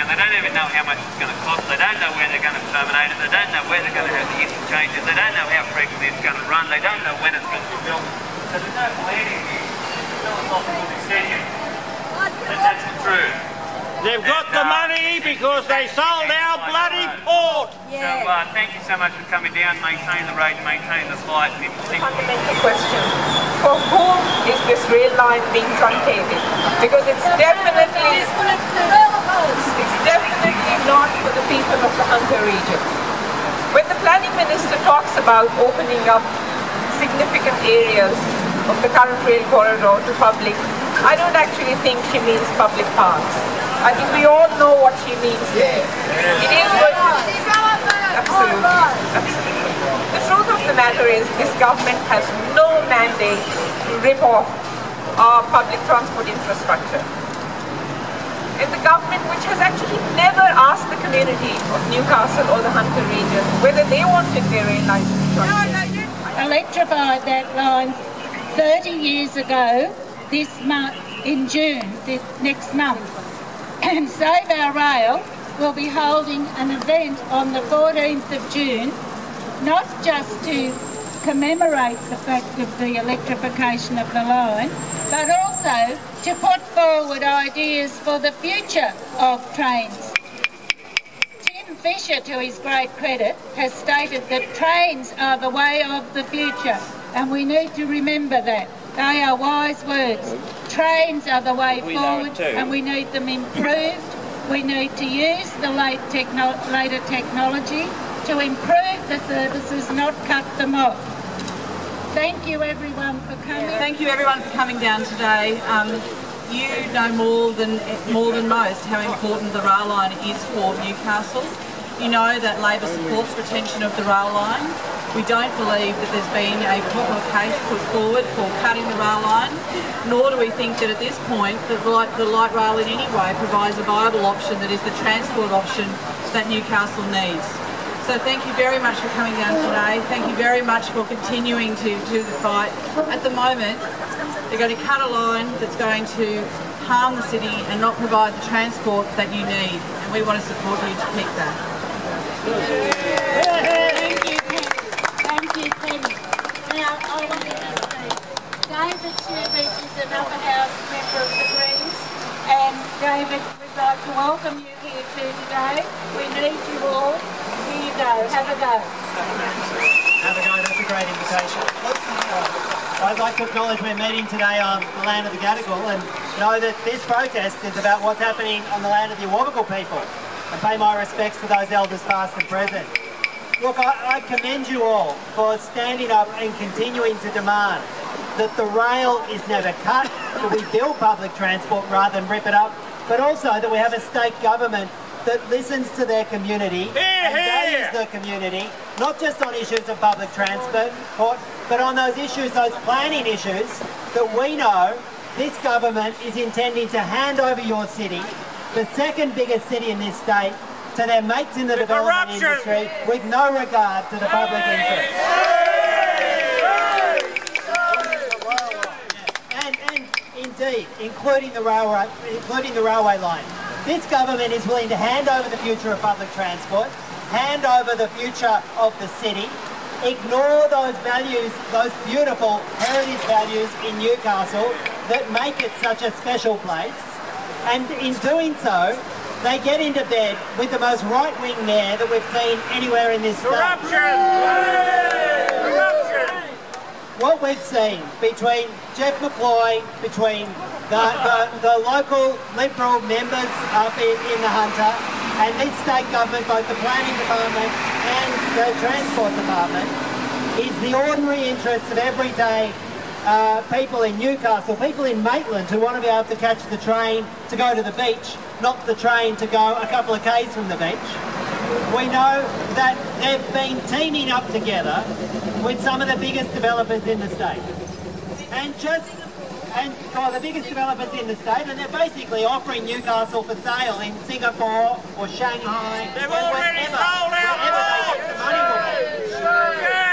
down. They don't even know how much it's going to cost. They don't know where they're going to terminate it. They don't know where they're going to have the interchanges. They don't know how frequently it's going to run. They don't know when it's going to be built. So there's no planning here. It's philosophical decision. And that's the truth. They've got the money because they sold our bloody port. Yeah. So thank you so much for coming down, maintain the road, maintain the light. Fundamental question. For whom is this rail line being truncated? Because it's definitely not for the people of the Hunter region. When the planning minister talks about opening up significant areas of the current rail corridor to public, I don't actually think she means public parks. I think we all know what she means there. It is good. Absolutely. Absolutely. The truth of the matter is this government has no mandate to rip off our public transport infrastructure. It's the government which has actually never asked the community of Newcastle or the Hunter region whether they wanted their rail lines to be truncated. Electrified that line 30 years ago this month, in June, next month. And Save Our Rail will be holding an event on the 14th of June, not just to commemorate the fact of the electrification of the line, but also to put forward ideas for the future of trains. Tim Fisher, to his great credit, has stated that trains are the way of the future, and we need to remember that. They are wise words. Trains are the way forward, and we need them improved. We need to use the later technology to improve the services, not cut them off. Thank you everyone for coming. Thank you everyone for coming down today. You know more than most how important the rail line is for Newcastle. You know that Labor supports retention of the rail line. We don't believe that there's been a proper case put forward for cutting the rail line, nor do we think that at this point that the light rail in any way provides a viable option that is the transport option that Newcastle needs. So thank you very much for coming down today. Thank you very much for continuing to do the fight. At the moment, they're going to cut a line that's going to harm the city and not provide the transport that you need, and we want to support you to keep that. Now, I want to speak. David Sherbet is another House member of the Greens, and David, we'd like to welcome you here too today. We need you all. Here you go. Have a go. Have a go. That's a great invitation. I'd like to acknowledge we're meeting today on the land of the Gadigal and know that this protest is about what's happening on the land of the Awabakal people, and pay my respects to those elders past and present. Look, I commend you all for standing up and continuing to demand that the rail is never cut, that we build public transport rather than rip it up, but also that we have a state government that listens to their community and values the community, not just on issues of public transport, but on those issues, those planning issues that we know this government is intending to hand over your city, the second biggest city in this state, to their mates in the development industry with no regard to the public interest. And indeed, including the railway line. This government is willing to hand over the future of public transport, hand over the future of the city, ignore those values, those beautiful heritage values in Newcastle that make it such a special place, and in doing so, they get into bed with the most right-wing mayor that we've seen anywhere in this state. Corruption! What we've seen between Jeff McCloy, between the local Liberal members up in the Hunter, and this state government, both the planning department and the transport department, is the ordinary interests of everyday people in Newcastle, people in Maitland who want to be able to catch the train to go to the beach, not the train to go a couple of k's from the beach. We know that they've been teaming up together with some of the biggest developers in the state. The biggest developers in the state, and they're basically offering Newcastle for sale in Singapore or Shanghai. They've already sold out wherever they get the money will be.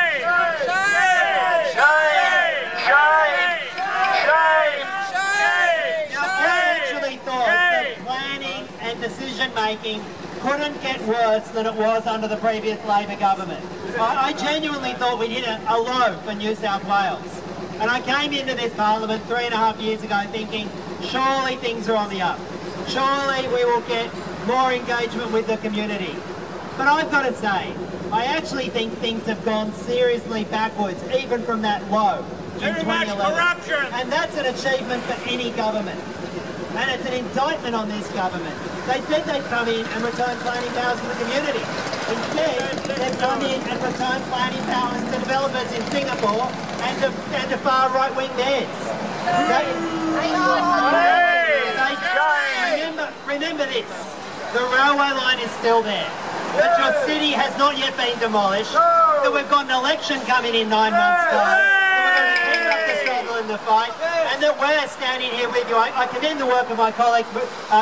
decision making couldn't get worse than it was under the previous Labor government. I genuinely thought we'd hit a low for New South Wales. And I came into this Parliament 3.5 years ago thinking, surely things are on the up. Surely we will get more engagement with the community. But I've got to say, I actually think things have gone seriously backwards, even from that low in 2011. Corruption. And that's an achievement for any government. And it's an indictment on this government. They said they'd come in and return planning powers to the community. Instead, they've come in and returned planning powers to developers in Singapore and to far right-wing mayors. Remember this, the railway line is still there, that your city has not yet been demolished, that we've got an election coming in 9 months' time, that we're going to keep up the struggle and the fight, and that we're standing here with you. I commend the work of my colleague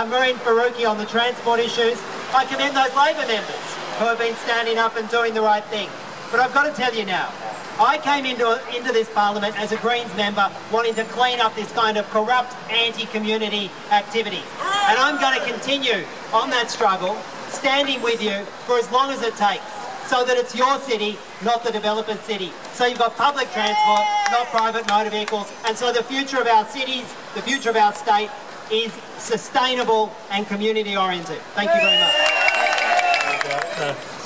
Marine Faruqi on the transport issues. I commend those Labor members who have been standing up and doing the right thing. But I've got to tell you now, I came into this Parliament as a Greens member wanting to clean up this kind of corrupt anti-community activity. And I'm going to continue on that struggle, standing with you for as long as it takes, so that it's your city, not the developer's city. So you've got public transport, not private motor vehicles, and so the future of our cities, the future of our state is sustainable and community oriented. Thank you very much.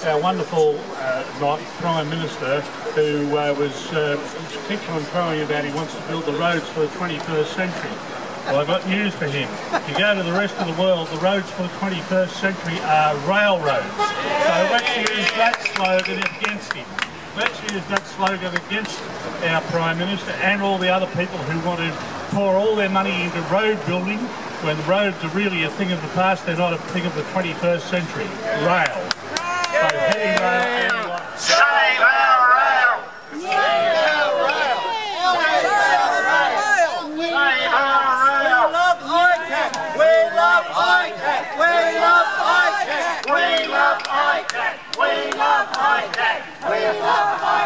Our wonderful Prime Minister, who keeps on crowing about he wants to build the roads for the 21st century. Well, I've got news for him. You go to the rest of the world, the roads for the 21st century are railroads. So let's use that slogan against him. Let's use that slogan against our Prime Minister and all the other people who want to pour all their money into road building when the roads are really a thing of the past, they're not a thing of the 21st century. Rail. So heavy rail and light. Save our rail! Save our rail! Save our rail! Save our rail! We love ICAC! We love ICAC! We love ICAC! We love ICAC! We love ICAC! We love ICAC!